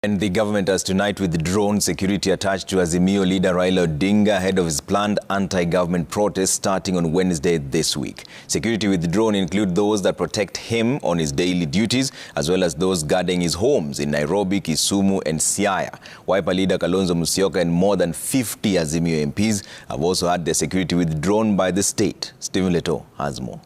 And the government has tonight withdrawn security attached to Azimio leader Raila Odinga ahead of his planned anti-government protest starting on Wednesday this week. Security withdrawn include those that protect him on his daily duties, as well as those guarding his homes in Nairobi, Kisumu and Siaya. Wiper leader Kalonzo Musyoka and more than 50 Azimio MPs have also had their security withdrawn by the state. Stephen Leto has more.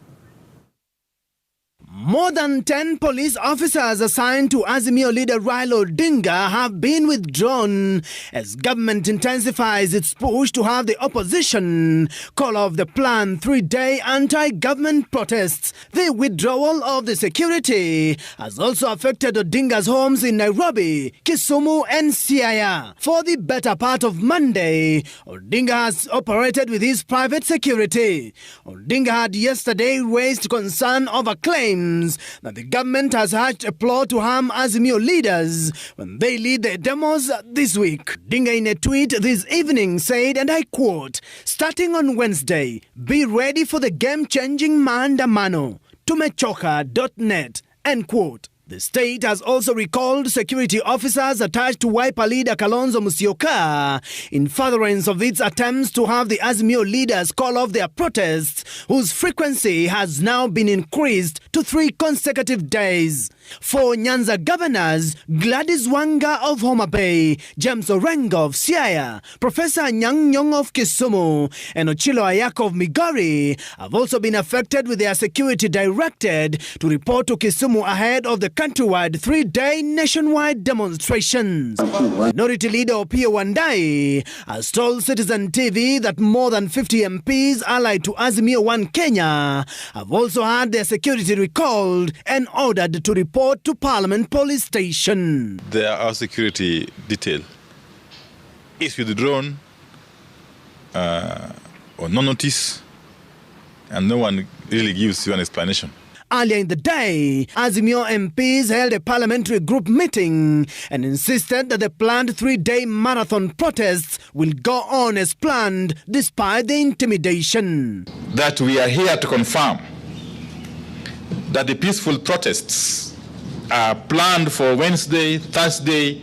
More than 10 police officers assigned to Azimio leader Raila Odinga have been withdrawn as government intensifies its push to have the opposition call off the planned 3-day anti-government protests. The withdrawal of the security has also affected Odinga's homes in Nairobi, Kisumu and Siaya. For the better part of Monday, Odinga has operated with his private security. Odinga had yesterday raised concern over claims that the government has hatched a plot to harm Azimio leaders when they lead the demos this week. Odinga in a tweet this evening said, and I quote, "Starting on Wednesday, be ready for the game-changing maandamano. Tumechoka.net," end quote. The state has also recalled security officers attached to Wiper leader Kalonzo Musyoka in furtherance of its attempts to have the Azimio leaders call off their protests, whose frequency has now been increased to 3 consecutive days. 4 Nyanza governors, Gladys Wanga of Homa Bay, James Orengo of Siaya, Professor Anyang' Nyong'o of Kisumu, and Ochilo Ayako of Migori have also been affected with their security directed to report to Kisumu ahead of the countrywide 3-day nationwide demonstrations. Minority leader Opiyo Wandayi has told Citizen TV that more than 50 MPs allied to Azimio One Kenya have also had their security recalled and ordered to report to Parliament Police Station. Our security detail is withdrawn on no notice, and no one really gives you an explanation. Earlier in the day, Azimio MPs held a parliamentary group meeting and insisted that the planned 3-day marathon protests will go on as planned despite the intimidation. That we are here to confirm that the peaceful protests are planned for Wednesday, Thursday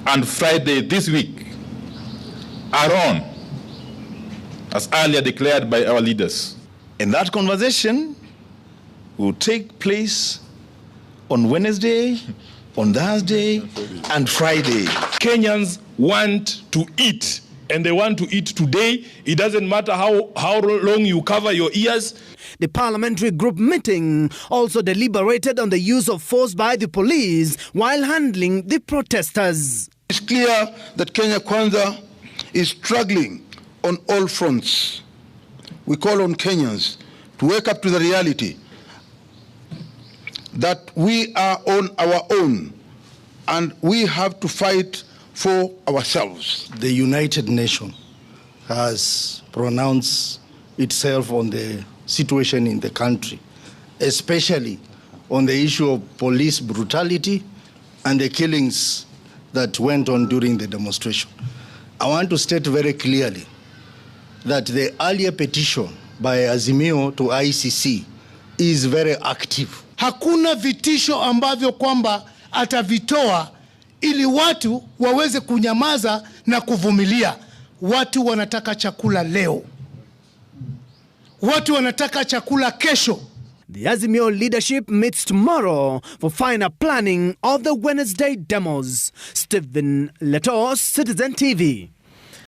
and Friday this week are on, as earlier declared by our leaders. And that conversation will take place on Wednesday, on Thursday, and Friday. Kenyans want to eat, and they want to eat today. It doesn't matter how long you cover your ears. The parliamentary group meeting also deliberated on the use of force by the police while handling the protesters. It's clear that Kenya Kwanza is struggling on all fronts. We call on Kenyans to wake up to the reality that we are on our own and we have to fight for ourselves. The United Nations has pronounced itself on the situation in the country, especially on the issue of police brutality and the killings that went on during the demonstration. I want to state very clearly that the earlier petition by Azimio to ICC is very active. Hakuna vitisho ambavyo kwamba atavitoa ili watu waweze kunyamaza na kuvumilia. Watu wanataka chakula leo. Watu wanataka chakula kesho. The Azimio leadership meets tomorrow for final planning of the Wednesday demos. Stephen Leto, Citizen TV.